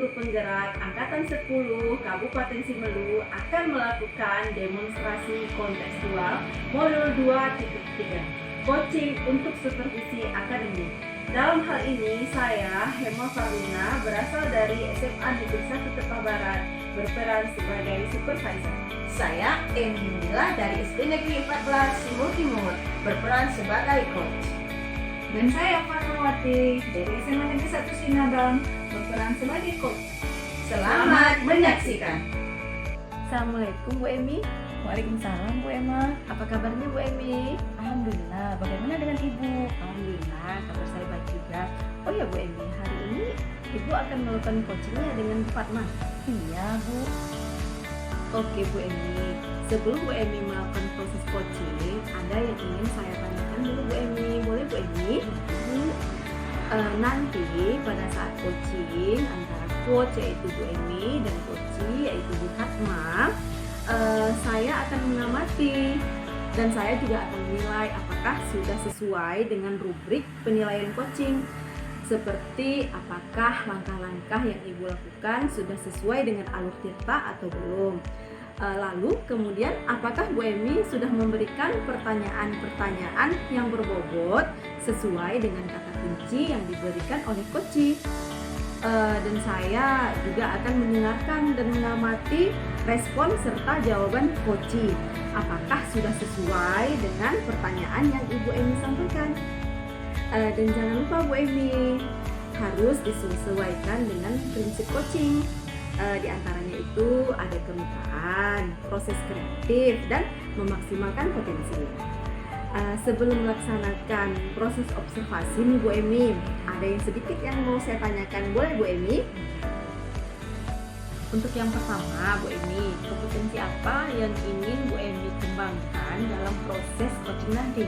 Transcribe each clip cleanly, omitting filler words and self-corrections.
Guru Penggerak Angkatan 10 Kabupaten Simelu akan melakukan demonstrasi kontekstual modul 2.3 coaching untuk supervisi akademik. Dalam hal ini saya, Hema Farlina, berasal dari SMA Negeri 1 Tepah Barat, berperan sebagai supervisor. Saya Eni Mila dari SD Negeri 14 Simelu Timur, berperan sebagai coach. Dan saya Fatmawati dari SMA Negeri 1 Sinabang, berperan sebagai coach. Selamat menyaksikan. Assalamualaikum Bu Emi. Waalaikumsalam Bu Emma. Apa kabarnya Bu Emi? Alhamdulillah. Bagaimana dengan Ibu? Alhamdulillah, kabar saya baik juga. Oh ya Bu Emi, hari ini Ibu akan melakukan coachingnya dengan Bu Fatma. Iya Bu. Oke Bu Emi, sebelum Bu Emi melakukan proses coaching, ada yang ingin saya tanyakan dulu Bu Emi. Boleh Bu Emi? Nanti pada saat coaching antara coach yaitu Bu Emi dan coachee yaitu Bu Fatma, saya akan mengamati dan saya juga akan menilai apakah sudah sesuai dengan rubrik penilaian coaching. Seperti apakah langkah-langkah yang Ibu lakukan sudah sesuai dengan alur tirta atau belum. Lalu kemudian apakah Bu Emi sudah memberikan pertanyaan-pertanyaan yang berbobot sesuai dengan kata kunci yang diberikan oleh coachee. Dan saya juga akan mendengarkan dan mengamati respon serta jawaban coachee. Apakah sudah sesuai dengan pertanyaan yang Ibu Emi sampaikan? Dan jangan lupa Bu Emi, harus disesuaikan dengan prinsip coaching. Di antaranya itu ada kemitraan, proses kreatif, dan memaksimalkan potensi. Sebelum melaksanakan proses observasi nih Bu Emi, ada yang sedikit yang mau saya tanyakan, boleh Bu Emi? Untuk yang pertama Bu Emi, kompetensi apa yang ingin Bu Emi kembangkan dalam proses coaching nanti?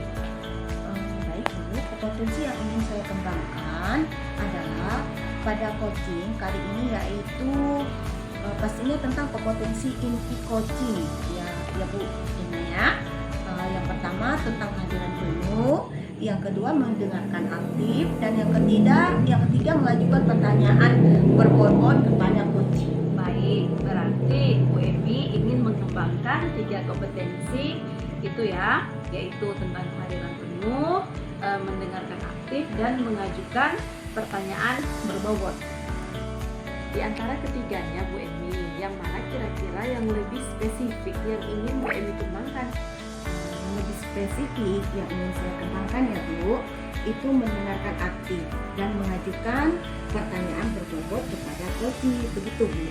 Baik Bu, kompetensi yang ingin saya kembangkan adalah pada coaching kali ini yaitu pastinya tentang kompetensi inti coaching ya Bu. Ini ya. Yang pertama tentang kehadiran penuh, yang kedua mendengarkan aktif, dan yang ketiga mengajukan pertanyaan berbobot kepada coach. Baik, berarti Bu Emi ingin mengembangkan 3 kompetensi itu ya, yaitu tentang kehadiran penuh, mendengarkan aktif, dan mengajukan pertanyaan berbobot. Di antara ketiganya Bu Emi, yang mana kira-kira yang lebih spesifik yang ingin Bu Emi kembangkan? Lebih spesifik yang ingin saya kembangkan ya Bu, itu mendengarkan aktif dan mengajukan pertanyaan berbobot kepada coach. Begitu Bu.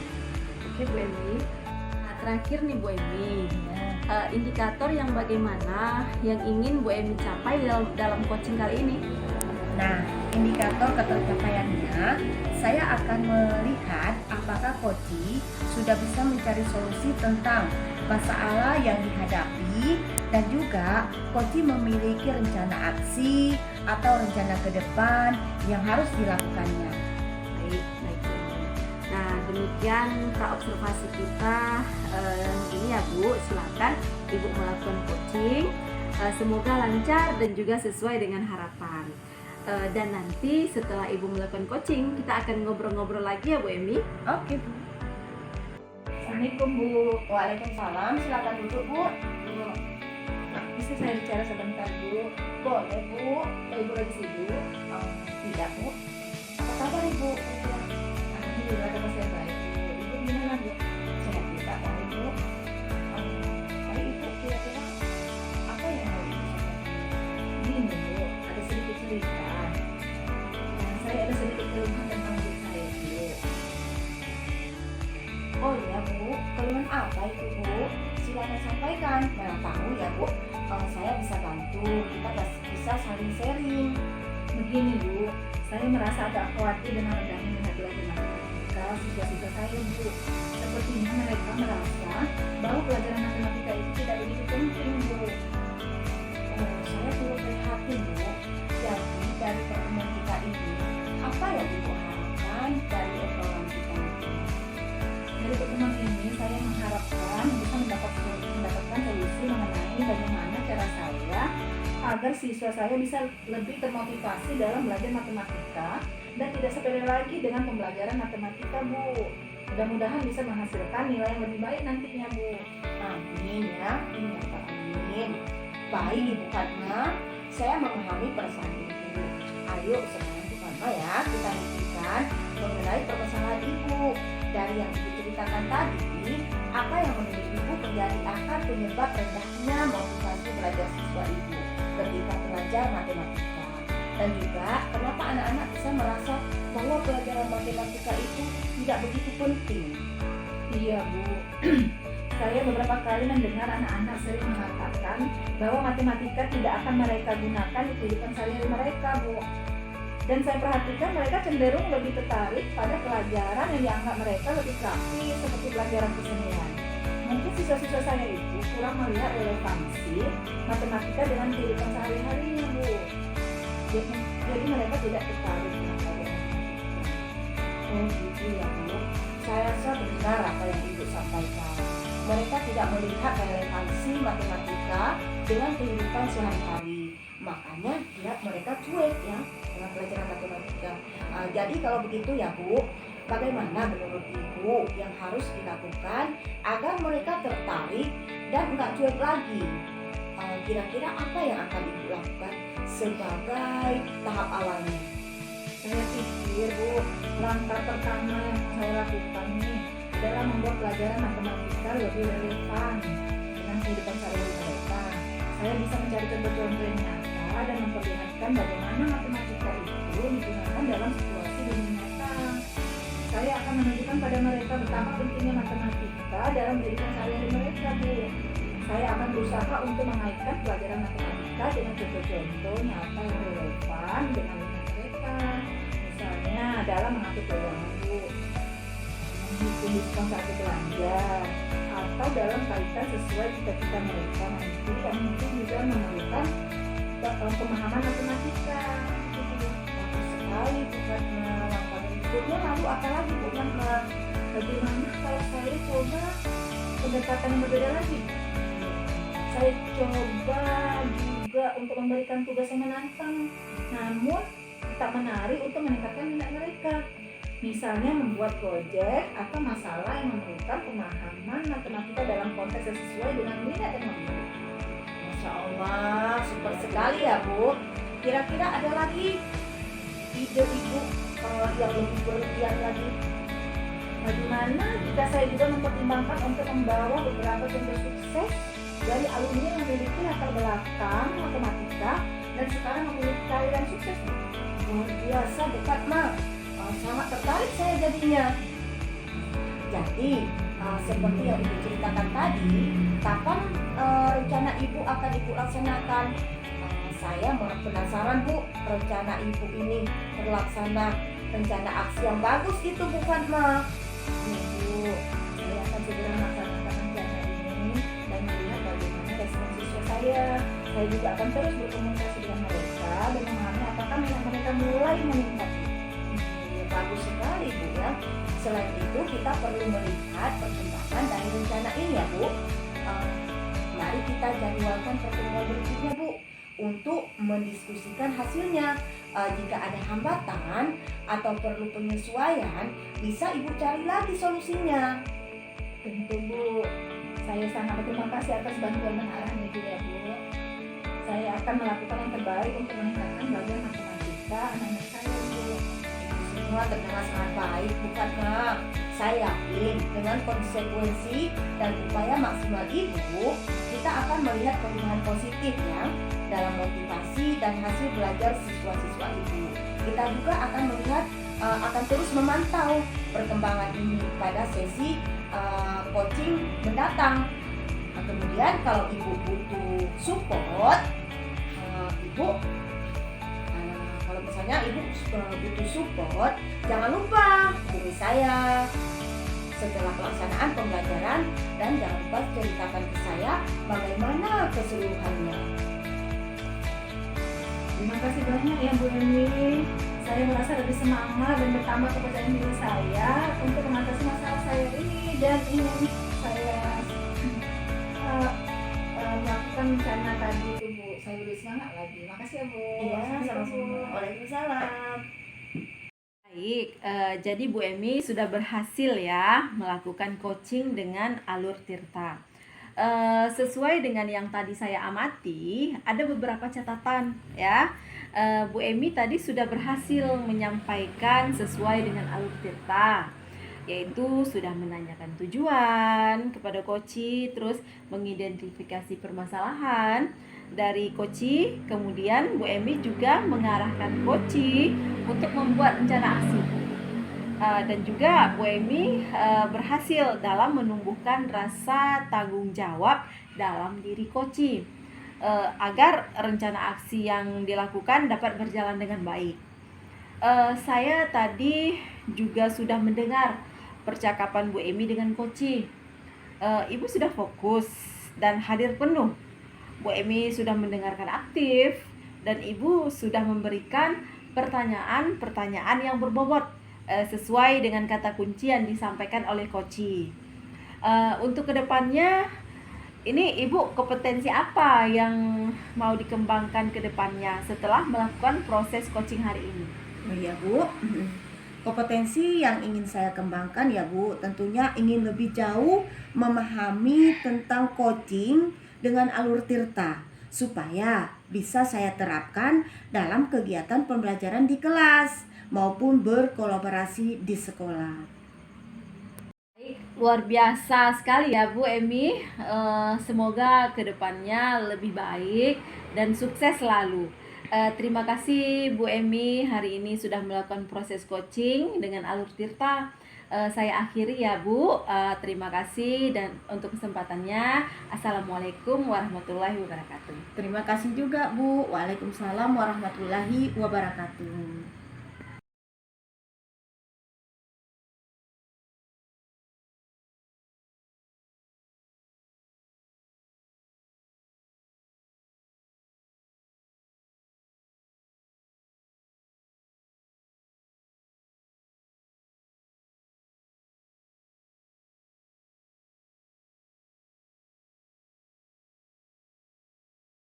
Oke Bu Emi. Nah, terakhir nih Bu Emi, indikator yang bagaimana yang ingin Bu Emi capai dalam coaching kali ini? Nah, indikator ketercapaiannya, saya akan melihat apakah coach sudah bisa mencari solusi tentang masalah yang dihadapi, dan juga coach memiliki rencana aksi atau rencana ke depan yang harus dilakukannya. Baik Bu Emi. Nah, demikian observasi kita ini ya Bu. Silakan Ibu melakukan coaching. Semoga lancar dan juga sesuai dengan harapan. Dan nanti setelah Ibu melakukan coaching, kita akan ngobrol-ngobrol lagi ya Bu Emi. Oke Bu. Assalamualaikum Bu. Waalaikumsalam. Silakan duduk Bu. Bisa saya bicara sebentar Bu? Boleh Bu. Ibu lagi sibuk? Tidak Bu. Apa kabar Ibu? Alhamdulillah kabar saya baik Bu. Ibu gimana Bu? Sehat juga kan Ibu? Tapi Ibu kira-kira apa yang mau Ibu sampaikan? Gini Bu, ada sedikit cerita. Saya ada sedikit keluhan tentang diri saya Bu. Oh iya Bu, keluhan apa itu Bu? Silakan sampaikan. Mana tahu ya Bu, saya bisa bantu, kita bisa saling sharing. Begini Bu, saya merasa agak khawatir dengan rendahnya minat belajar matematika siswa-siswa saya Bu. Sepertinya mereka merasa bahwa pelajaran matematika itu tidak begitu penting Bu. Saya turut prihatin Bu. Jadi dari pertemuan kita ini, apa yang Ibu harapkan dari obrolan kita nanti? Dari pertemuan ini saya mengharapkan bisa mendapatkan solusi mengenai bagaimana cara saya agar siswa saya bisa lebih termotivasi dalam belajar matematika dan tidak sepele lagi dengan pembelajaran matematika, Bu. Mudah-mudahan bisa menghasilkan nilai yang lebih baik nantinya, Bu. Amin ya, amin. Baik Ibu Fatma, saya memahami perasaan Ibu. Ayo sekarang Ibu Fatma ya, kita buktikan mengenai permasalahan Ibu. Dari yang Ibu ceritakan tadi, apa yang menurut Ibu menjadi akar penyebab rendahnya motivasi belajar siswa Ibu ketika belajar matematika? Dan juga kenapa anak-anak bisa merasa bahwa pelajaran matematika itu tidak begitu penting? Iya, Bu. Saya beberapa kali mendengar anak-anak sering mengatakan bahwa matematika tidak akan mereka gunakan di kehidupan sehari-hari mereka, Bu. Dan saya perhatikan mereka cenderung lebih tertarik pada pelajaran yang dianggap mereka lebih praktis seperti pelajaran kesenian. Mungkin siswa-siswa saya itu kurang melihat relevansi matematika dengan kehidupan sehari-harinya, Bu. Jadi mereka tidak tertarik dengan pelajaran matematika. Oh gitu ya Bu. Saya rasa benar apa yang Ibu sampaikan. Mereka tidak melihat relevansi matematika dengan kehidupan sehari-hari. Makanya mereka cuek ya dengan pelajaran matematika. Jadi kalau begitu ya Bu, bagaimana menurut Ibu yang harus dilakukan agar mereka tertarik dan nggak cuek lagi? Kira-kira apa yang akan Ibu lakukan sebagai tahap awalnya? Saya pikir, Bu, langkah pertama yang saya lakukan nih adalah membuat pelajaran matematika lebih relevan dengan kehidupan sehari-hari mereka. Saya bisa mencari contoh-contoh yang nyata dan memperlihatkan bagaimana matematika itu digunakan dalam situasi dunia nyata. Saya akan menunjukkan pada mereka betapa pentingnya matematika dalam kehidupan sehari-hari mereka, Bu. Saya akan berusaha untuk mengaitkan pelajaran matematika dengan contoh-contoh nyata yang relevan dengan minat mereka. Misalnya dalam mengatur keuangan, Bu, menghitung diskon kartu belanja, atau dalam kaitan sesuai cita-cita mereka nanti yang mungkin juga memerlukan pemahaman matematika. Bagus sekali Bu Fatma. Langkah berikutnya lalu apa lagi Bu Fatma? Bagaimana kalau saya coba pendekatan yang berbeda lagi? Saya coba juga untuk memberikan tugas yang menantang, namun tak menarik untuk meningkatkan minat mereka. Misalnya membuat proyek atau masalah yang memerlukan pemahaman matematika dalam konteks yang sesuai dengan minat dan hobi. Masya Allah, super sekali ya Bu. Kira-kira ada lagi ide Ibu yang lebih berlebihan lagi? Bagaimana jika saya juga mempertimbangkan untuk membawa beberapa contoh sukses dari alumni yang memiliki latar belakang matematika dan sekarang memiliki karir yang sukses? Luar biasa Bu Fatma. Sangat tertarik saya jadinya. Jadi seperti yang Ibu ceritakan tadi, kapan rencana Ibu akan Ibu laksanakan? Saya penasaran Bu, rencana Ibu ini terlaksana, rencana aksi yang bagus itu Bu Fatma. Bu, saya akan segera melaksanakan rencana ini dan melihat bagaimana respon siswa saya. Saya juga akan terus berkomunikasi dengan mereka dan memahami apakah minat mereka mulai meningkat. Bagus sekali Bu ya. Selain itu kita perlu melihat perkembangan dari rencana ini ya Bu. Mari kita jadwalkan pertemuan berikutnya Bu untuk mendiskusikan hasilnya. Jika ada hambatan atau perlu penyesuaian, bisa Ibu cari lagi solusinya. Tentu Bu, saya sangat berterima kasih atas bantuan dan arahan Ibu ya Bu. Saya akan melakukan yang terbaik untuk meningkatkan belajar matematika anak-anak saya Bu. Semua terdengar sangat baik bukan Mak? Saya yakin dengan konsekuensi dan upaya maksimal Ibu, kita akan melihat perubahan positif ya dalam motivasi dan hasil belajar siswa-siswa Ibu. Kita juga akan melihat, akan terus memantau perkembangan ini pada sesi coaching mendatang. Kemudian kalau Ibu butuh support, Ibu kalau misalnya Ibu butuh support, jangan lupa hubungi saya setelah pelaksanaan pembelajaran dan jangan lupa ceritakan ke saya bagaimana keseluruhannya. Terima kasih banyak ya Bu Emi. Saya merasa lebih semangat dan bertambah kepercayaan diri saya untuk mengatasi masalah saya ini dan ingin saya melakukan rencana tadi itu Bu. Saya lebih semangat lagi. Makasih ya Bu. Iya, Sampai sama-sama. ketemu. Waalaikumsalam. Baik, jadi Bu Emi sudah berhasil ya melakukan coaching dengan Alur Tirta. Sesuai dengan yang tadi saya amati, ada beberapa catatan ya. Bu Emi tadi sudah berhasil menyampaikan sesuai dengan Alur Tirta, yaitu sudah menanyakan tujuan kepada koci, terus mengidentifikasi permasalahan dari koci, kemudian Bu Emi juga mengarahkan koci untuk membuat rencana aksi. Dan juga Bu Emi berhasil dalam menumbuhkan rasa tanggung jawab dalam diri koci agar rencana aksi yang dilakukan dapat berjalan dengan baik. Saya tadi juga sudah mendengar percakapan Bu Emi dengan koci. Ibu sudah fokus dan hadir penuh. Bu Emi sudah mendengarkan aktif dan Ibu sudah memberikan pertanyaan-pertanyaan yang berbobot sesuai dengan kata kunci yang disampaikan oleh koci. Untuk kedepannya, ini Ibu kompetensi apa yang mau dikembangkan ke depannya setelah melakukan proses coaching hari ini? Oh iya Bu, kompetensi yang ingin saya kembangkan ya Bu, tentunya ingin lebih jauh memahami tentang coaching dengan Alur Tirta supaya bisa saya terapkan dalam kegiatan pembelajaran di kelas maupun berkolaborasi di sekolah. Luar biasa sekali ya Bu Emi. Semoga kedepannya lebih baik dan sukses selalu. Terima kasih Bu Emi hari ini sudah melakukan proses coaching dengan Alur Tirta. Saya akhiri ya Bu. Terima kasih dan untuk kesempatannya. Assalamualaikum warahmatullahi wabarakatuh. Terima kasih juga Bu. Waalaikumsalam warahmatullahi wabarakatuh.